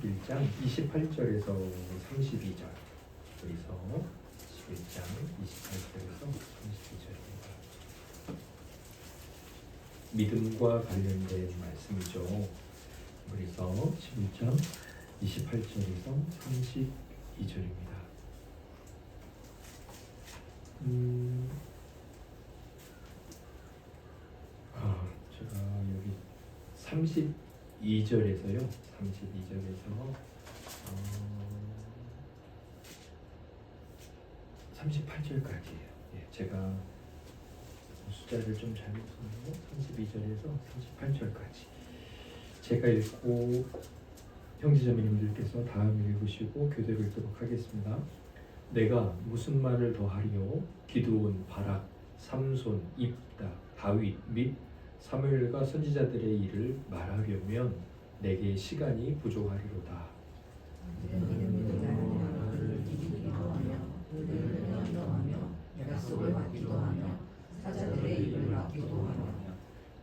11장 28절에서 32절. 그래서 11장 28절에서 32절입니다. 믿음과 관련된 말씀이죠. 그래서 11장 28절에서 32절입니다. 제가 여기 32절에서요. 32절에서 38절까지예요. 예, 제가 숫자를 좀 잘못했네요. 32절에서 38절까지. 제가 읽고 형제자매님들께서 다음 읽으시고 교대로 읽도록 하겠습니다. 내가 무슨 말을 더하리요? 기드온, 바락, 삼손, 입다, 다윗 및 사무엘과 선지자들의 일을 말하려면 내게 시간이 부족하리로다.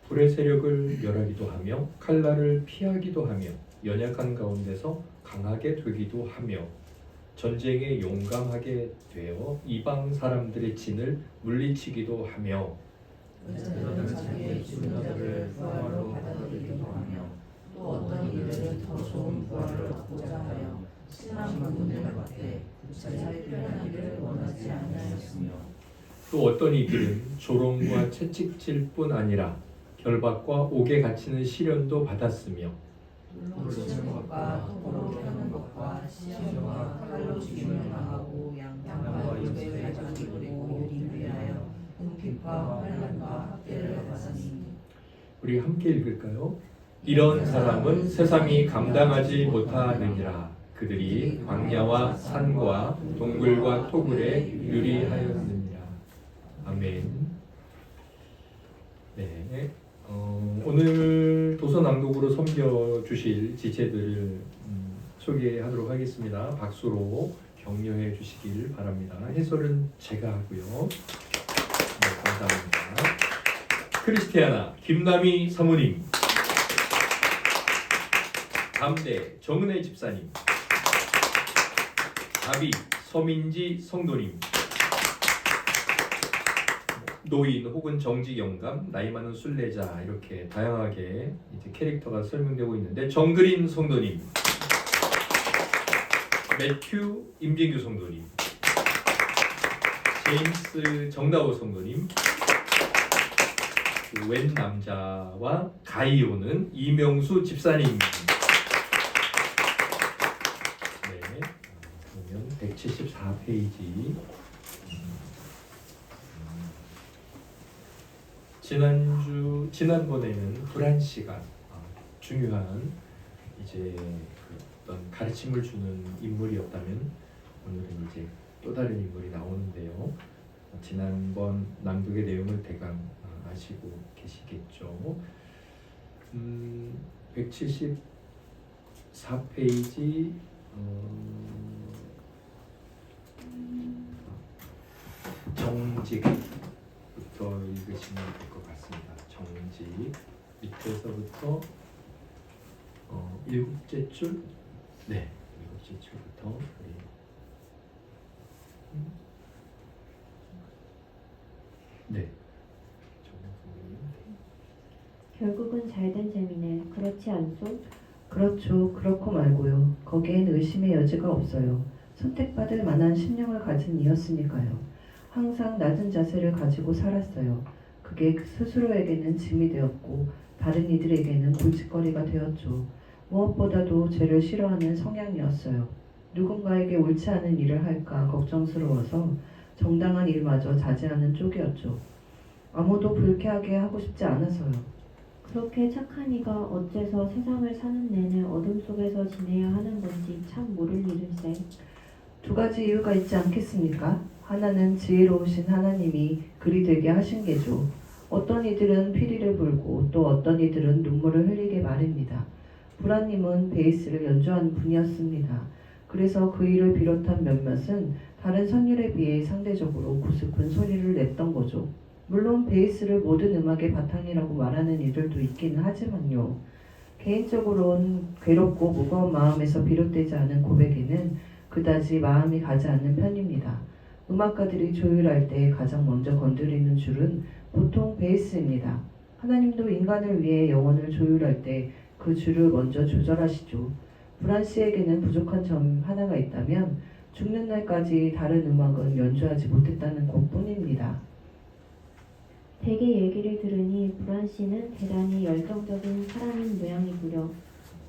불의 세력을 멸하기도 하며 칼날을 피하기도 하며 연약한 가운데서 강하게 되기도 하며 전쟁에 용감하게 되어 이방 사람들의 진을 물리치기도 하며 자기의 죽은 자들을 부활로 받아들이기도 하며 또 어떤 이들은 더 좋은 부활을 얻고자 하여 신랑 부분을 받되 자기의 편안하기를 원하지 아니하였으며 또 어떤 이들은 조롱과 채찍질 뿐 아니라 결박과 옥에 갇히는 시련도 받았으며 물론 것과 토고로 펴는 것과 시험과 칼로 죽임을 당하고 양과 입에 가죽이 그리고 유리 위하여 궁핍과 환난과 학대를 받았으니. 우리 함께 읽을까요? 이런 사람은 세상이 감당하지 못하느니라. 그들이 광야와 산과 동굴과 토굴에 유리하였느니라. 아멘. 네. 오늘 도서 낭독으로 섬겨주실 지체들을 소개하도록 하겠습니다. 박수로 격려해 주시길 바랍니다. 해설은 제가 하고요. 네, 감사합니다. 크리스티아나 김남희 사모님, 담대 정은혜 집사님, 다비 서민지 성도님, 노인 혹은 정직 영감, 나이 많은 순례자, 이렇게 다양하게 이제 캐릭터가 설명되고 있는데, 정그린 성도님, 매튜 임진규 성도님, 제임스 정다호 성도님, 웬 남자와 가이오는 이명수 집사님. 네, 보면 174페이지. 지난번에는 불안 씨가 중요한 이제 어떤 가르침을 주는 인물이었다면, 오늘은 이제 또 다른 인물이 나오는데요. 지난번 낭독의 내용을 대강 아시고 계시겠죠. 174페이지 정직부터 읽으시면 될 것 같습니다. 정직 밑에서부터 7째 줄, 네, 7째 줄부터 네. 결국은 잘된 재미네. 그렇지 않소? 그렇죠. 그렇고 말고요. 거기엔 의심의 여지가 없어요. 선택받을 만한 심령을 가진 이였으니까요. 항상 낮은 자세를 가지고 살았어요. 그게 스스로에게는 짐이 되었고 다른 이들에게는 골칫거리가 되었죠. 무엇보다도 죄를 싫어하는 성향이었어요. 누군가에게 옳지 않은 일을 할까 걱정스러워서 정당한 일마저 자제하는 쪽이었죠. 아무도 불쾌하게 하고 싶지 않아서요. 그렇게 착한 이가 어째서 세상을 사는 내내 어둠 속에서 지내야 하는 건지 참 모를 일일세. 두 가지 이유가 있지 않겠습니까? 하나는 지혜로우신 하나님이 그리 되게 하신 게죠. 어떤 이들은 피리를 불고 또 어떤 이들은 눈물을 흘리게 말입니다. 불안님은 베이스를 연주하는 분이었습니다. 그래서 그 일을 비롯한 몇몇은 다른 선율에 비해 상대적으로 구슬픈 소리를 냈던 거죠. 물론 베이스를 모든 음악의 바탕이라고 말하는 이들도 있기는 하지만요. 개인적으로는 괴롭고 무거운 마음에서 비롯되지 않은 고백에는 그다지 마음이 가지 않는 편입니다. 음악가들이 조율할 때 가장 먼저 건드리는 줄은 보통 베이스입니다. 하나님도 인간을 위해 영혼을 조율할 때 그 줄을 먼저 조절하시죠. 브란 씨에게는 부족한 점 하나가 있다면 죽는 날까지 다른 음악은 연주하지 못했다는 것뿐입니다. 대개 얘기를 들으니 브란 씨는 대단히 열정적인 사람인 모양이구려.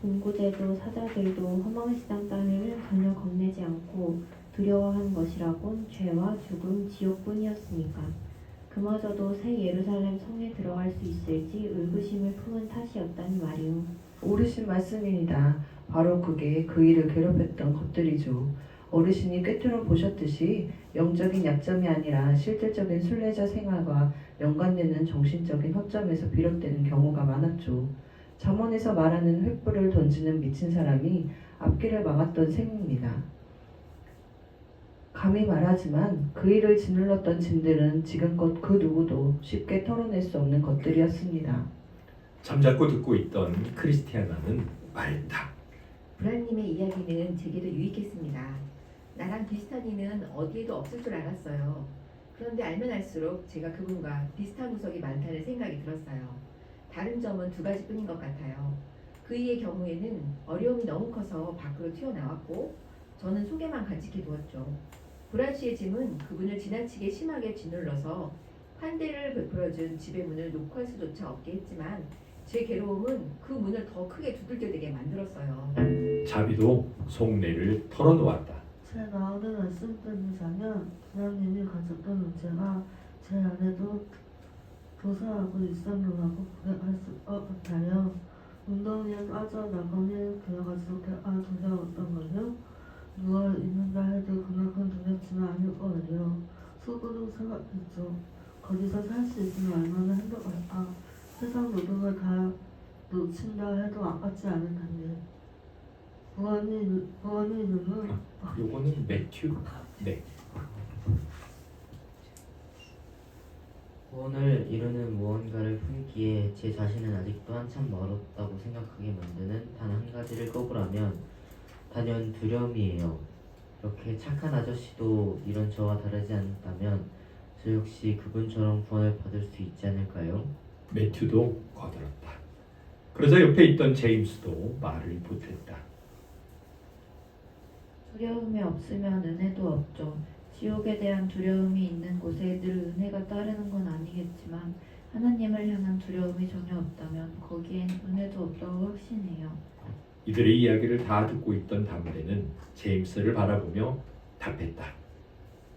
군구제도 사자들도 허망시장 따위를 전혀 겁내지 않고 두려워한 것이라곤 죄와 죽음, 지옥뿐이었으니까. 그마저도 새 예루살렘 성에 들어갈 수 있을지 의구심을 품은 탓이었다니 말이오. 옳으신 말씀입니다. 바로 그게 그 일을 괴롭혔던 것들이죠. 어르신이 꿰뚫어 보셨듯이 영적인 약점이 아니라 실질적인 순례자 생활과 연관되는 정신적인 허점에서 비롯되는 경우가 많았죠. 잠언에서 말하는 횃불을 던지는 미친 사람이 앞길을 막았던 셈입니다. 감히 말하지만 그 일을 짓눌렀던 짐들은 지금껏 그 누구도 쉽게 털어낼 수 없는 것들이었습니다. 잠자코 듣고 있던 크리스티아나는 말했다. 브란님의 이야기는 제게도 유익했습니다. 나랑 비슷한 이는 어디에도 없을 줄 알았어요. 그런데 알면 알수록 제가 그분과 비슷한 구석이 많다는 생각이 들었어요. 다른 점은 두 가지뿐인 것 같아요. 그이의 경우에는 어려움이 너무 커서 밖으로 튀어나왔고 저는 속에만 간직해 두었죠. 브란 씨의 짐은 그분을 지나치게 심하게 짓눌러서 환대를 베풀어준 집의 문을 녹화할 수조차 없게 했지만 제 괴로움은 그 문을 더 크게 두들겨 대게 만들었어요. 자비도 속내를 털어놓았다. 제가 오늘 말씀드리자면 부모님이 가졌던 문제가 제 안에도 도사하고 있었느라고 고백할 수 같아요. 운동에 빠져나가니 그녀가 저렇게 두려웠던 거요. 누워있는다 해도 그만큼 두렵지는 않을 거예요. 속으로 생각했죠. 거기서 살 수 있으면 얼마나 행복할까. 세상 모든 걸 다 놓친다 해도 아깝지 않을 텐데. 부모님은 요거는 매튜. 네. 구원을 이루는 무언가를 품기에 제 자신은 아직도 한참 멀었다고 생각하게 만드는 단 한 가지를 꼽으라면 단연 두려움이에요. 이렇게 착한 아저씨도 이런 저와 다르지 않다면 저 역시 그분처럼 구원을 받을 수 있지 않을까요? 매튜도 거들었다. 그러자 옆에 있던 제임스도 말을 보탰다. 두려움이 없으면 은혜도 없죠. 지옥에 대한 두려움이 있는 곳에 늘 은혜가 따르는 건 아니겠지만 하나님을 향한 두려움이 전혀 없다면 거기엔 은혜도 없다고 확신해요. 이들의 이야기를 다 듣고 있던 담대는 제임스를 바라보며 답했다.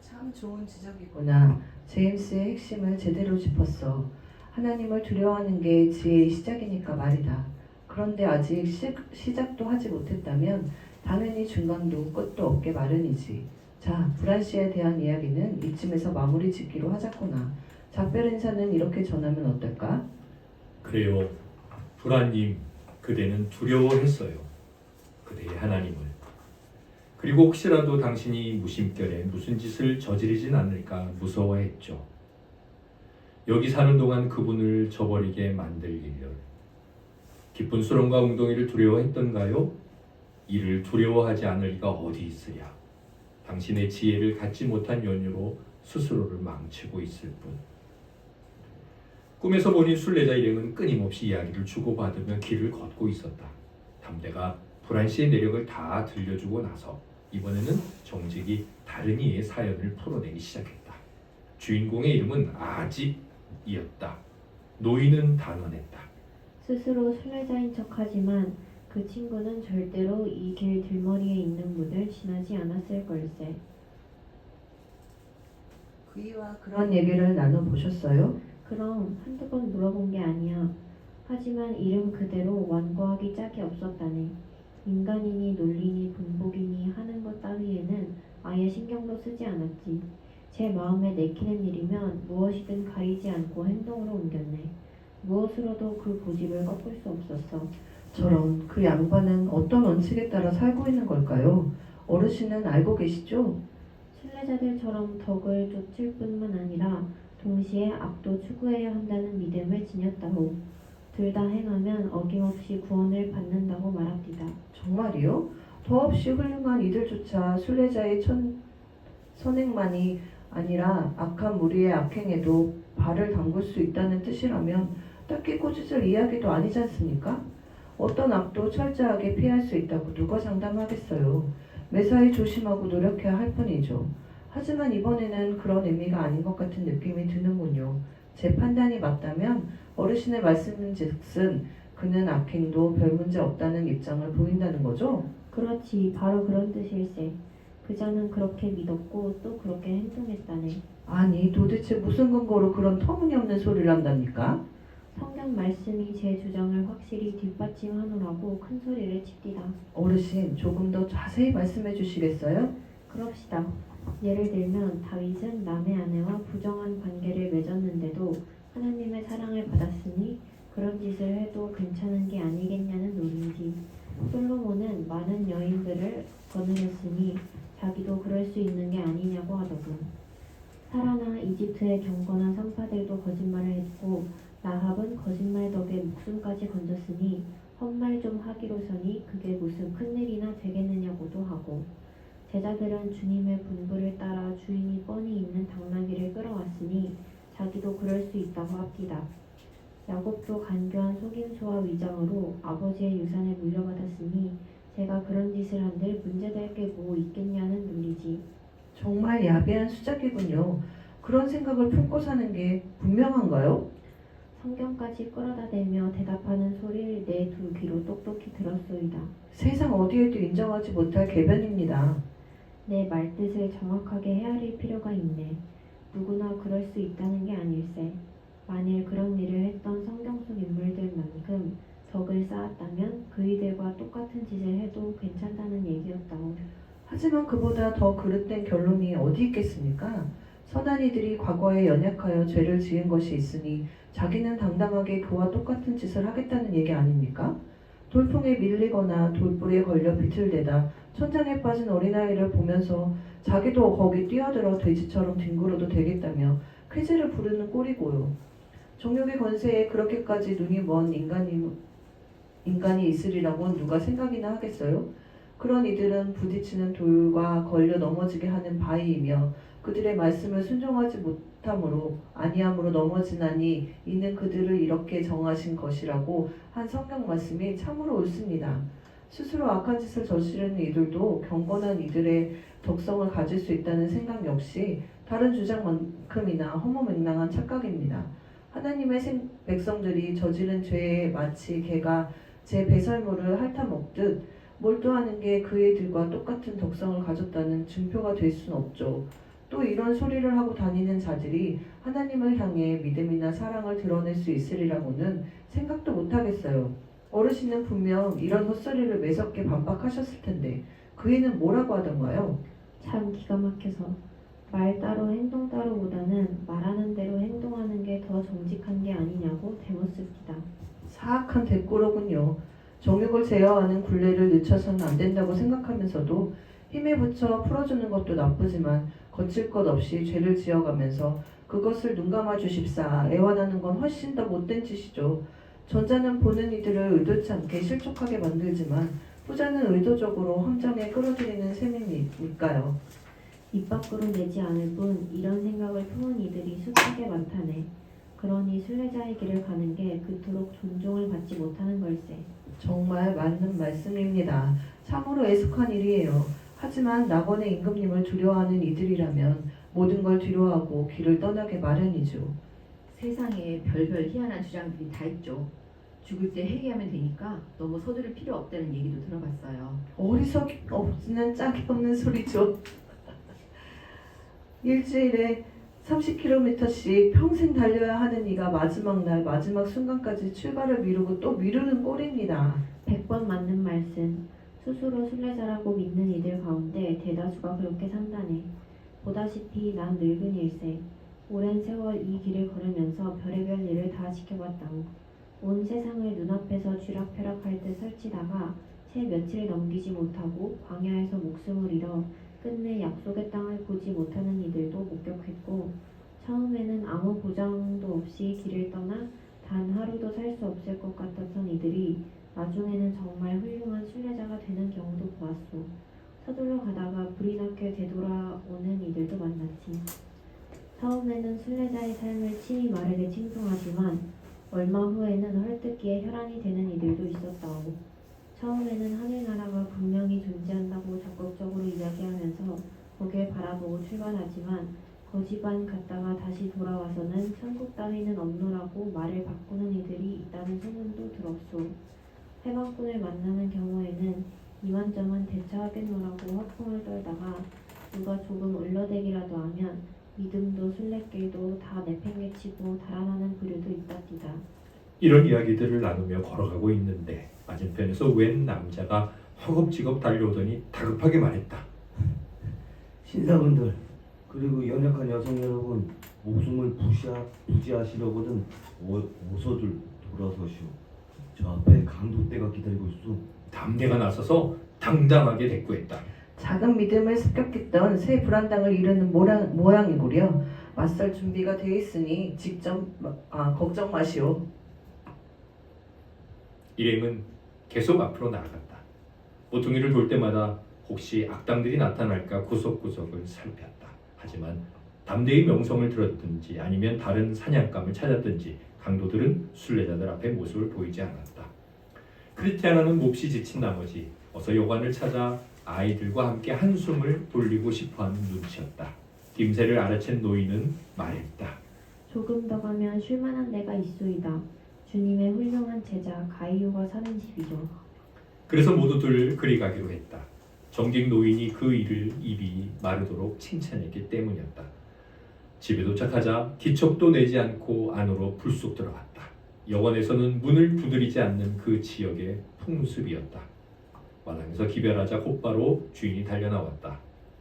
참 좋은 지적이고 구나. 제임스의 핵심을 제대로 짚었어. 하나님을 두려워하는 게 지혜의 시작이니까 말이다. 그런데 아직 시작도 하지 못했다면 당연히 중간도 끝도 없게 마련이지. 자, 브란 씨에 대한 이야기는 이쯤에서 마무리 짓기로 하자꾸나. 작별 인사는 이렇게 전하면 어떨까? 그래요. 브라님, 그대는 두려워했어요. 그대의 하나님을. 그리고 혹시라도 당신이 무심결에 무슨 짓을 저지르진 않을까 무서워했죠. 여기 사는 동안 그분을 저버리게 만들 일을. 깊은 수렁과 웅덩이를 두려워했던가요? 이를 두려워하지 않을 리가 어디 있으랴. 당신의 지혜를 갖지 못한 연유로 스스로를 망치고 있을 뿐. 꿈에서 보니 순례자 일행은 끊임없이 이야기를 주고받으며 길을 걷고 있었다. 담대가 브란 씨의 내력을 다 들려주고 나서 이번에는 정직이 다른 이의 사연을 풀어내기 시작했다. 주인공의 이름은 아집이었다. 노인은 단언했다. 스스로 순례자인 척하지만 그 친구는 절대로 이 길 들머리에 있는 문을 지나지 않았을 걸세. 그이와 그런 얘기를 나눠보셨어요? 그럼 한두 번 물어본 게 아니야. 하지만 이름 그대로 완고하기 짝이 없었다네. 인간이니 논리니 분복이니 하는 것 따위에는 아예 신경도 쓰지 않았지. 제 마음에 내키는 일이면 무엇이든 가리지 않고 행동으로 옮겼네. 무엇으로도 그 고집을 꺾을 수 없었어. 저런, 그 양반은 어떤 원칙에 따라 살고 있는 걸까요? 어르신은 알고 계시죠? 순례자들처럼 덕을 좇을 뿐만 아니라 동시에 악도 추구해야 한다는 믿음을 지녔다오. 둘 다 행하면 어김없이 구원을 받는다고 말합니다. 정말이요? 더없이 훌륭한 이들조차 순례자의 선행만이 아니라 악한 무리의 악행에도 발을 담글 수 있다는 뜻이라면 딱히 꼬집을 이야기도 아니지 않습니까? 어떤 악도 철저하게 피할 수 있다고 누가 장담하겠어요. 매사에 조심하고 노력해야 할 뿐이죠. 하지만 이번에는 그런 의미가 아닌 것 같은 느낌이 드는군요. 제 판단이 맞다면 어르신의 말씀은즉슨 그는 악행도 별 문제 없다는 입장을 보인다는 거죠? 그렇지, 바로 그런 뜻일세. 그자는 그렇게 믿었고 또 그렇게 행동했다네. 아니 도대체 무슨 근거로 그런 터무니없는 소리를 한답니까? 성경 말씀이 제 주장을 확실히 뒷받침하노라고 큰 소리를 칩디다. 어르신 조금 더 자세히 말씀해 주시겠어요? 그럽시다. 예를 들면 다윗은 남의 아내와 부정한 관계를 맺었는데도 하나님의 사랑을 받았으니 그런 짓을 해도 괜찮은 게 아니겠냐는 논리지. 솔로몬은 많은 여인들을 거느렸으니 자기도 그럴 수 있는 게 아니냐고 하더군. 사라나 이집트의 경건한 선파들도 거짓말을 했고 라합은 거짓말 덕에 목숨까지 건졌으니 헛말 좀 하기로서니 그게 무슨 큰일이나 되겠느냐고도 하고, 제자들은 주님의 분부를 따라 주인이 뻔히 있는 당나귀를 끌어왔으니 자기도 그럴 수 있다고 합디다. 야곱도 간교한 속임수와 위장으로 아버지의 유산을 물려받았으니 제가 그런 짓을 한들 문제될 게 뭐 있겠냐는 논리지. 정말 야비한 수작이군요. 그런 생각을 품고 사는 게 분명한가요? 성경까지 끌어다 대며 대답하는 소리를 내 두 귀로 똑똑히 들었소이다. 세상 어디에도 인정하지 못할 개변입니다. 내 말뜻을 정확하게 헤아릴 필요가 있네. 누구나 그럴 수 있다는 게 아닐세. 만일 그런 일을 했던 성경 속 인물들만큼 덕을 쌓았다면 그이들과 똑같은 짓을 해도 괜찮다는 얘기였다고. 하지만 그보다 더 그릇된 결론이 어디 있겠습니까? 선한 이들이 과거에 연약하여 죄를 지은 것이 있으니 자기는 당당하게 그와 똑같은 짓을 하겠다는 얘기 아닙니까? 돌풍에 밀리거나 돌불에 걸려 비틀대다 천장에 빠진 어린아이를 보면서 자기도 거기 뛰어들어 돼지처럼 뒹굴어도 되겠다며 쾌재를 부르는 꼴이고요. 정욕의 권세에 그렇게까지 눈이 먼 인간이 있으리라고 누가 생각이나 하겠어요? 그런 이들은 부딪히는 돌과 걸려 넘어지게 하는 바위이며 그들의 말씀을 순종하지 못함으로 아니함으로 넘어지나니 이는 그들을 이렇게 정하신 것이라고 한 성경 말씀이 참으로 옳습니다. 스스로 악한 짓을 저지르는 이들도 경건한 이들의 덕성을 가질 수 있다는 생각 역시 다른 주장만큼이나 허무맹랑한 착각입니다. 하나님의 백성들이 저지른 죄에 마치 개가 제 배설물을 핥아먹듯 몰두하는 게 그 애들과 똑같은 덕성을 가졌다는 증표가 될 수는 없죠. 또 이런 소리를 하고 다니는 자들이 하나님을 향해 믿음이나 사랑을 드러낼 수 있으리라고는 생각도 못하겠어요. 어르신은 분명 이런 헛소리를 매섭게 반박하셨을 텐데 그 애는 뭐라고 하던가요? 참 기가 막혀서 말 따로 행동 따로보다는 말하는 대로 행동하는 게 더 정직한 게 아니냐고 대못습니다. 사악한 대꾸로군요. 정욕을 제어하는 굴레를 늦춰서는 안 된다고 생각하면서도 힘에 붙여 풀어주는 것도 나쁘지만 거칠 것 없이 죄를 지어가면서 그것을 눈감아 주십사 애원하는 건 훨씬 더 못된 짓이죠. 전자는 보는 이들을 의도치 않게 실족하게 만들지만 후자는 의도적으로 함정에 끌어들이는 셈이니까요. 입 밖으로 내지 않을 뿐 이런 생각을 품은 이들이 숱하게 많다네. 그러니 순례자의 길을 가는 게 그토록 존중을 받지 못하는 걸세. 정말 맞는 말씀입니다. 참으로 애석한 일이에요. 하지만 낙원의 임금님을 두려워하는 이들이라면 모든 걸 뒤로하고 길을 떠나게 마련이죠. 세상에 별별 희한한 주장들이 다 있죠. 죽을 때 회개하면 되니까 너무 서두를 필요 없다는 얘기도 들어봤어요. 어리석이 없는 짝이 없는 소리죠. 일주일에 30km씩 평생 달려야 하는 이가 마지막 날 마지막 순간까지 출발을 미루고 또 미루는 꼴입니다. 100번 맞는 말씀. 스스로 순례자라고 믿는 이들 가운데 대다수가 그렇게 산다네. 보다시피 난 늙은일세. 오랜 세월 이 길을 걸으면서 별의별 일을 다 지켜봤다고. 온 세상을 눈앞에서 쥐락펴락할 듯 설치다가 채 며칠 넘기지 못하고 광야에서 목숨을 잃어 끝내 약속의 땅을 보지 못하는 이들도 목격했고, 처음에는 아무 보장도 없이 길을 떠나 단 하루도 살 수 없을 것 같았던 이들이 나중에는 정말 훌륭한 순례자가 되는 경우도 보았소. 서둘러 가다가 불이 나게 되돌아오는 이들도 만났지. 처음에는 순례자의 삶을 친히 말에게 칭송하지만 얼마 후에는 헐뜯기에 혈안이 되는 이들도 있었다오. 처음에는 하늘나라가 분명히 존재한다고 적극적으로 이야기하면서 거기에 바라보고 출발하지만 거지반 갔다가 다시 돌아와서는 천국 따위는 없노라고 말을 바꾸는 이들이 있다는 소문도 들었소. 해방꾼을 만나는 경우에는 이만저만 대처하겠노라고 허풍을 떨다가 누가 조금 얼러대기라도 하면 믿음도 순례길도 다 내팽개치고 달아나는 부류도 있답니다. 이런 이야기들을 나누며 걸어가고 있는데 맞은편에서 웬 남자가 허겁지겁 달려오더니 다급하게 말했다. 신사분들 그리고 연약한 여성 여러분, 목숨을 부지하시려거든 어서들 돌아서시오. 저 앞에 강도떼가 기다리고 있소. 담대가 나서서 당당하게 대꾸했다. 작은 믿음을 습격했던 새 불안당을 이루는 모양이구려. 맞설 준비가 되어 있으니 걱정 마시오. 일행은 계속 앞으로 나아갔다. 모퉁이를 돌 때마다 혹시 악당들이 나타날까 구석구석을 살폈다. 하지만 담대히 명성을 들었든지 아니면 다른 사냥감을 찾았든지 강도들은 순례자들 앞에 모습을 보이지 않았다. 크리스티아나는 몹시 지친 나머지 어서 여관을 찾아 아이들과 함께 한숨을 돌리고 싶어하는 눈치였다. 낌새를 알아챈 노인은 말했다. 조금 더 가면 쉴만한 데가 있소이다. 주님의 훌륭한 제자 가이오가 사는 집이죠. 그래서 모두들 그리 가기로 했다. 정직 노인이 그 일을 입이 마르도록 칭찬했기 때문이었다. 집에 도착하자 기척도 내지 않고 안으로 불쑥 들어갔다. 여관에서는 문을 두드리지 않는 그 지역의 풍습이었다. 마당에서 기별하자 곧바로 주인이 달려나왔다.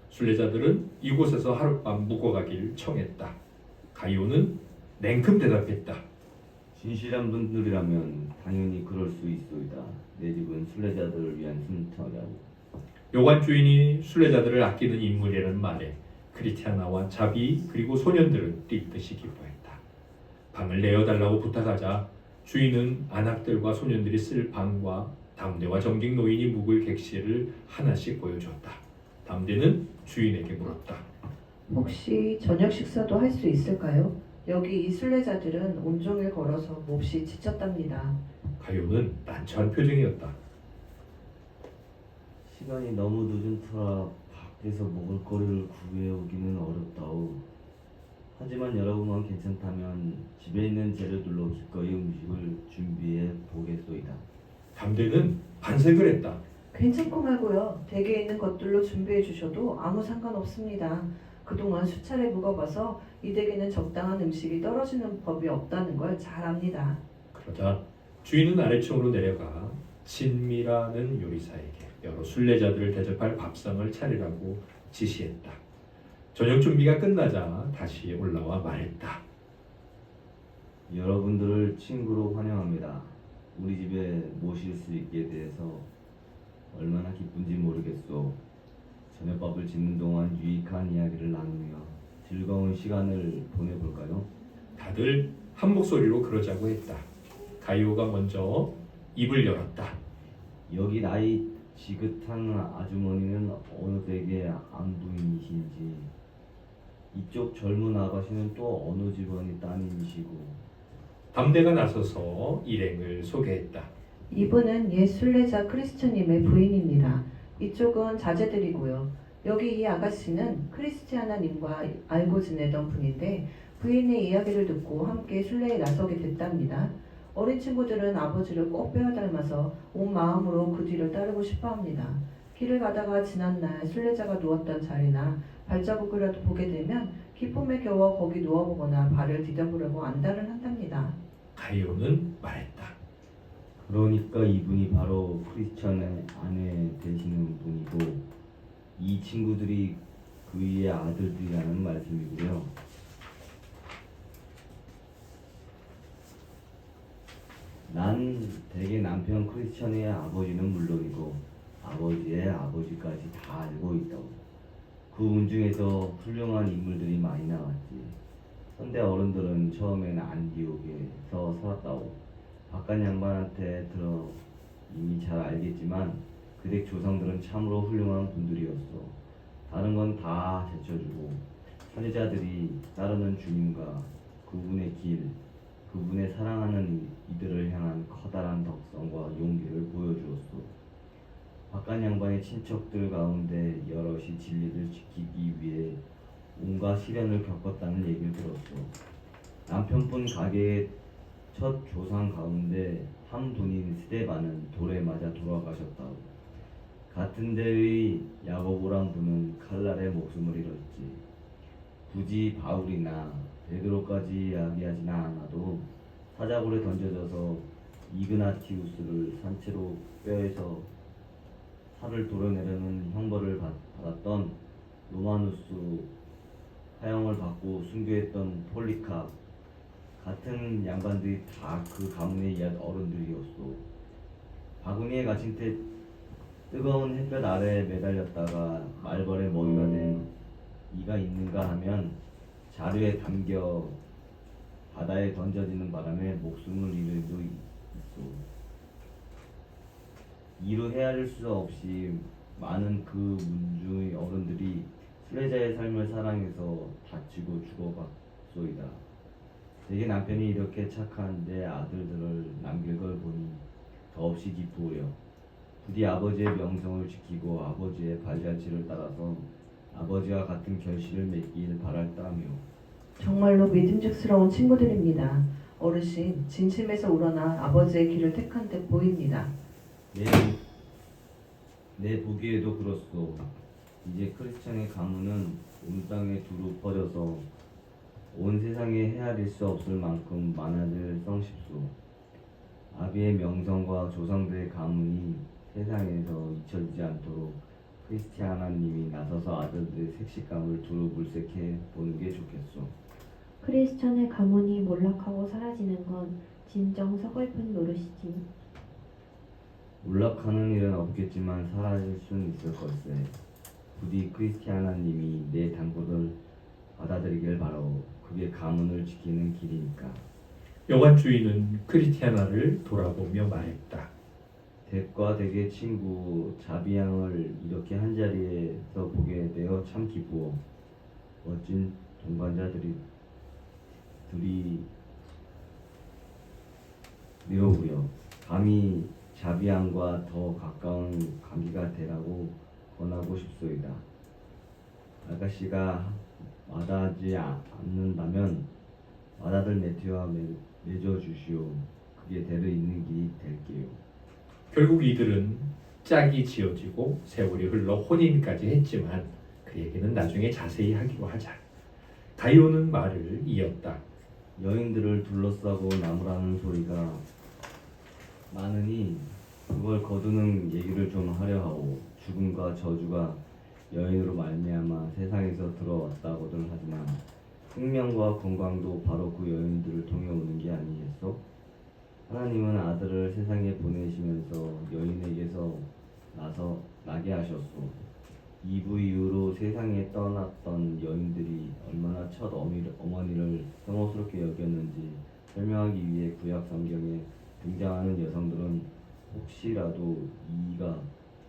순례자들은 이곳에서 하룻밤 묵어가길 청했다. 가이오는 냉큼 대답했다. 진실한 분들이라면 당연히 그럴 수 있소이다. 내 집은 순례자들을 위한 숨터라고. 여관 주인이 순례자들을 아끼는 인물이라는 말에 크리스티아나와 자비 그리고 소년들은 뛸 듯이 기뻐했다. 방을 내어달라고 부탁하자 주인은 안악들과 소년들이 쓸 방과 담대와 정직 노인이 묵을 객실을 하나씩 보여주었다. 담대는 주인에게 물었다. 혹시 저녁 식사도 할 수 있을까요? 여기 이 순례자들은 온종일 걸어서 몹시 지쳤답니다. 가요는 난처한 표정이었다. 시간이 너무 늦은 터라 밖에서 먹을 거리를 구해오기는 어렵다오. 하지만 여러분만 괜찮다면 집에 있는 재료들로 기꺼이 음식을 준비해 보겠소이다. 담대는 반색을 했다. 괜찮고 말고요. 댁에 있는 것들로 준비해 주셔도 아무 상관없습니다. 그동안 수차례 묵어봐서 이 댁에는 적당한 음식이 떨어지는 법이 없다는 걸 잘 압니다. 그러자 주인은 아래층으로 내려가 진미라는 요리사에게 여러 순례자들을 대접할 밥상을 차리라고 지시했다. 저녁 준비가 끝나자 다시 올라와 말했다. 여러분들을 친구로 환영합니다. 우리 집에 모실 수 있게 돼서 얼마나 기쁜지 모르겠소. 저녁밥을 짓는 동안 유익한 이야기를 나누며 즐거운 시간을 보내볼까요? 다들 한 목소리로 그러자고 했다. 가이오가 먼저 입을 열었다. 여기 나이 지긋한 아주머니는 어느 댁의 안부인이신지, 이쪽 젊은 아가씨는 또 어느 집안의 따님이시고. 담대가 나서서 일행을 소개했다. 이분은 옛 순례자 크리스천님의 부인입니다. 이쪽은 자제들이고요. 여기 이 아가씨는 크리스티아나님과 알고 지내던 분인데 부인의 이야기를 듣고 함께 순례에 나서게 됐답니다. 어린 친구들은 아버지를 꼭 빼어 닮아서 온 마음으로 그 뒤를 따르고 싶어합니다. 길을 가다가 지난날 순례자가 누웠던 자리나 발자국이라도 보게 되면 기쁨에 겨워 거기 누워보거나 발을 디뎌보려고 안달을 한답니다. 가이오는 말했다. 그러니까 이분이 바로 크리스천의 아내 되시는 분이고 이 친구들이 그의 아들들이라는 말씀이고요. 난 대개 남편 크리스천의 아버지는 물론이고 아버지의 아버지까지 다 알고 있다고. 그 운 중에서 훌륭한 인물들이 많이 나왔지. 현대 어른들은 처음에는 안디옥에서 살았다고. 박간 양반한테 들어 이미 잘 알겠지만 그댁 조상들은 참으로 훌륭한 분들이었어. 다른 건 다 제쳐주고 선지자들이 따르는 주님과 그분의 길, 그분의 사랑하는 이들을 향한 커다란 덕성과 용기를 보여주었소. 박간 양반의 친척들 가운데 여럿이 진리를 지키기 위해 온갖 시련을 겪었다는 얘기를 들었소. 남편분 가게의 첫 조상 가운데 한 분인 스데반은 돌에 맞아 돌아가셨다고. 같은 데의 야고보란 분은 칼날에 목숨을 잃었지. 굳이 바울이나 베드로까지 이야기하지는 않아도 사자굴에 던져져서 이그나티우스를 산채로 뼈에서 살을 도려내려는 형벌을 받았던 로마누스, 사형을 받고 순교했던 폴리카 같은 양반들이 다 그 가문의 옛 어른들이었소. 바구니에 갇힌 채 뜨거운 햇볕 아래에 매달렸다가 말벌의 머리가 된 이가 있는가 하면 자루에 담겨 바다에 던져지는 바람에 목숨을 잃은 이도 있소. 이로 헤아릴 수 없이 많은 그 문주의 어른들이 순례자의 삶을 사랑해서 다치고 죽어갔소이다. 대개 남편이 이렇게 착한 내 아들들을 남길 걸 보니 더없이 기쁘오려. 부디 아버지의 명성을 지키고 아버지의 발자취를 따라서 아버지와 같은 결실을 맺길 바랄다며. 정말로 믿음직스러운 친구들입니다. 어르신, 진심에서 우러나 아버지의 길을 택한 듯 보입니다. 내 보기에도 그렇소. 이제 크리스천의 가문은 온 땅에 두루 퍼져서 온 세상에 헤아릴 수 없을 만큼 많아질 성십소. 아비의 명성과 조상들의 가문이 세상에서 잊혀지지 않도록 크리스티아나님이 나서서 아들들의 색식감을 두루 물색해 보는 게 좋겠소. 크리스천의 가문이 몰락하고 사라지는 건 진정 서글픈 노릇이지. 몰락하는 일은 없겠지만 사라질 수는 있을 걸세. 부디 크리스티아나님이 내 당부를 받아들이길 바라오. 그게 가문을 지키는 길이니까. 여관 주인은 크리스티아나를 돌아보며 말했다. 댁과 댁의 친구 자비양을 이렇게 한자리에서 보게 되어 참 기쁘오. 멋진 동반자들이 되어오려. 감히 자비양과 더 가까운 관계가 되라고 권하고 싶소이다. 아가씨가 마다하지 않는다면 마다들 매튜와 맺어 주시오. 그게 대를 잇는 길이 될게요. 결국 이들은 짝이 지어지고 세월이 흘러 혼인까지 했지만 그 얘기는 나중에 자세히 하기로 하자. 가이오는 말을 이었다. 여인들을 둘러싸고 나무라는 소리가 많으니 그걸 거두는 얘기를 좀 하려 하오. 죽음과 저주가 여인으로 말미암아 세상에서 들어왔다고들 하지만 생명과 건강도 바로 그 여인들을 통해 오는 게 아니겠소? 하나님은 아들을 세상에 보내시면서 여인에게서 나게 하셨소. 이부 이후로 세상에 떠났던 여인들이 얼마나 첫 어머니를 혐오스럽게 여겼는지 설명하기 위해 구약 성경에 등장하는 여성들은 혹시라도 이가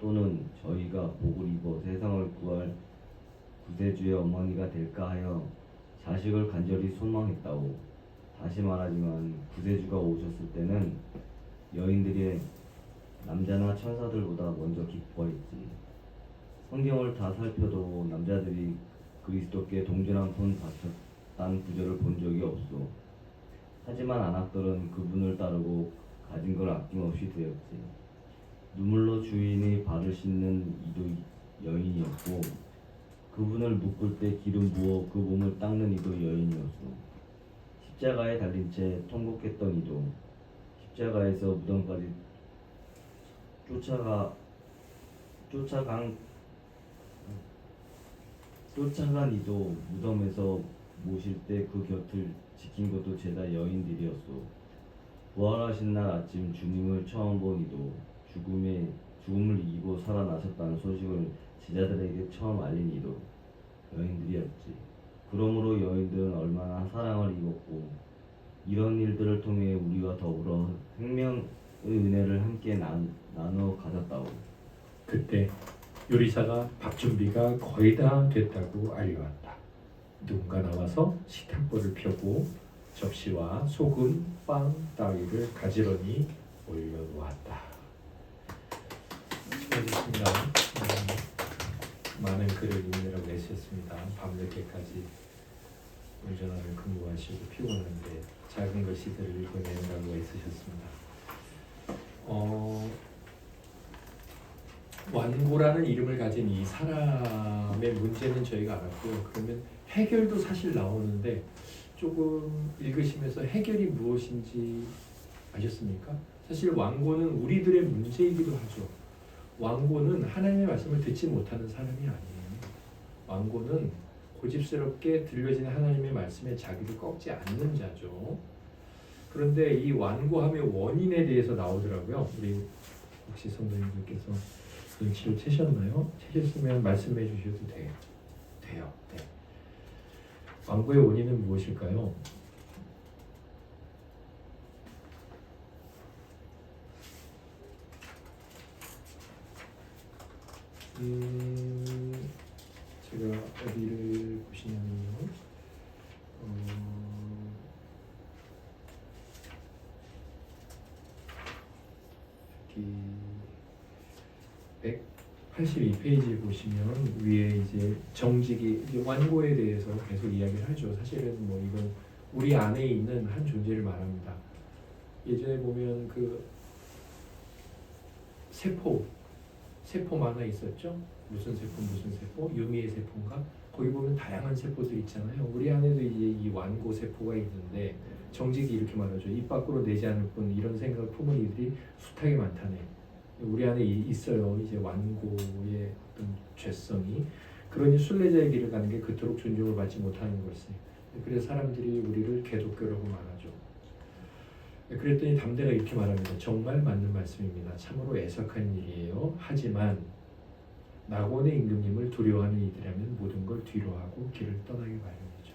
또는 저희가 복을 입어 세상을 구할 구세주의 어머니가 될까 하여 자식을 간절히 소망했다고. 다시 말하지만 구세주가 오셨을 때는 여인들이 남자나 천사들보다 먼저 기뻐했지. 성경을 다 살펴도 남자들이 그리스도께 동전 한 푼 바쳤다는 구절을 본 적이 없소. 하지만 안악들은 그분을 따르고 가진 걸 아낌없이 되었지. 눈물로 주인의 발을 씻는 이도 여인이었고 그분을 묶을 때 기름 부어 그 몸을 닦는 이도 여인이었소. 십자가에 달린 채 통곡했던 이도, 십자가에서 무덤까지 쫓아간 이도, 무덤에서 모실 때 그 곁을 지킨 것도 죄다 여인들이었소. 부활하신 날 아침 주님을 처음 본 이도, 죽음을 이기고 살아나셨다는 소식을 제자들에게 처음 알린 이도 여인들이었지. 그러므로 여인들은 얼마나 사랑을 입었고 이런 일들을 통해 우리와 더불어 생명의 은혜를 함께 나누어 가졌다고. 그때 요리사가 밥 준비가 거의 다 됐다고 알려왔다. 누군가 나와서 식탁보를 펴고 접시와 소금, 빵 따위를 가지런히 올려놓았다. 수고하셨습니다. 많은 글을 읽느라고 애쓰셨습니다. 밤늦게까지 운전하는 근무하시고 피곤한데 작은 글씨들을 읽어내느라고 애쓰셨습니다. 완고라는 이름을 가진 이 사람의 문제는 저희가 알았고요. 그러면 해결도 사실 나오는데 조금 읽으시면서 해결이 무엇인지 아셨습니까? 사실 완고는 우리들의 문제이기도 하죠. 완고는 하나님의 말씀을 듣지 못하는 사람이 아니에요. 완고는 고집스럽게 들려지는 하나님의 말씀에 자기를 꺾지 않는 자죠. 그런데 이 완고함의 원인에 대해서 나오더라고요. 우리 혹시 성도님들께서 눈치를 채셨나요? 채셨으면 말씀해 주셔도 돼요. 네. 완고의 원인은 무엇일까요? 제가 어디를 보시냐면요. 여기 182페이지에 보시면 위에 이제 정직이 이제 완고에 대해서 계속 이야기를 하죠. 사실은 뭐 이건 우리 안에 있는 한 존재를 말합니다. 예전에 보면 그 세포 만화 있었죠. 무슨 세포, 유미의 세포인가? 거기 보면 다양한 세포들 있잖아요. 우리 안에도 이제 이 완고 세포가 있는데 정직이 이렇게 말하죠. 입 밖으로 내지 않을 뿐 이런 생각을 품은 이들이 숱하게 많다네. 우리 안에 있어요. 이제 완고의 어떤 죄성이. 그러니 순례자의 길을 가는 게 그토록 존중을 받지 못하는 것이. 그래서 사람들이 우리를 개독교라고 말하죠. 그랬더니 담대가 이렇게 말합니다. 정말 맞는 말씀입니다. 참으로 애석한 일이에요. 하지만 낙원의 임금님을 두려워하는 이들이라면 모든 걸 뒤로하고 길을 떠나기 마련이죠.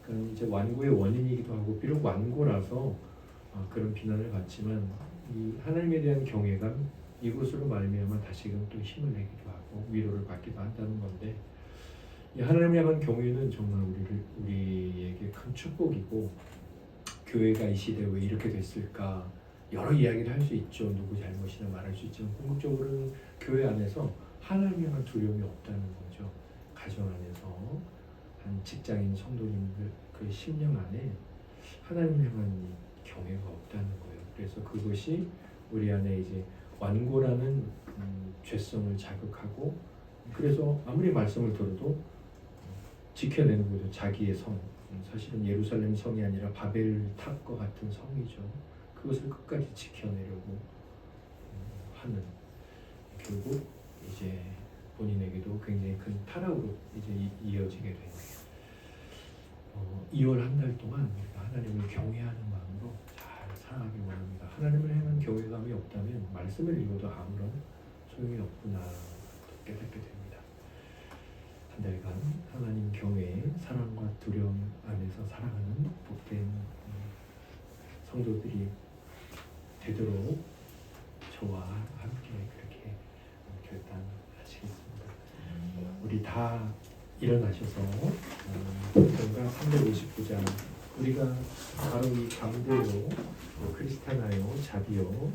그러니까 이제 완고의 원인이기도 하고 비록 완고라서 그런 비난을 받지만 이 하나님에 대한 경외감 이것으로 말미암아 다시금 또 힘을 내기도 하고 위로를 받기도 한다는 건데 이 하나님을 향한 경외는 정말 우리에게 큰 축복이고 교회가 이 시대에 왜 이렇게 됐을까 여러 이야기를 할 수 있죠. 누구 잘못이나 말할 수 있지만 궁극적으로는 교회 안에서 하나님을 향한 두려움이 없다는 거죠. 가정 안에서 한 직장인 성도님들 그 심령 안에 하나님을 향한 경외가 없다는 거예요. 그래서 그것이 우리 안에 이제 완고라는 죄성을 자극하고 그래서 아무리 말씀을 들어도 지켜내는 거죠. 자기의 성. 사실은 예루살렘 성이 아니라 바벨탑과 같은 성이죠. 그것을 끝까지 지켜내려고 하는 결국 이제 본인에게도 굉장히 큰 타락으로 이제 이어지게 되는 2월 한 달 동안 우리가 하나님을 경외하는 마음으로 잘 살아가길 원합니다. 하나님을 향한 경외감이 없다면 말씀을 읽어도 아무런 소용이 없구나 깨닫게 됩니다. 한 달간 하나님 경외, 사랑과 두려움 안에서 살아가는 복된 성도들이 되도록 저와 함께 그렇게 결단하시겠습니다. 우리 다 일어나셔서 뭔가 359장 우리가 바로 이 가운데요 크리스타나요 자비요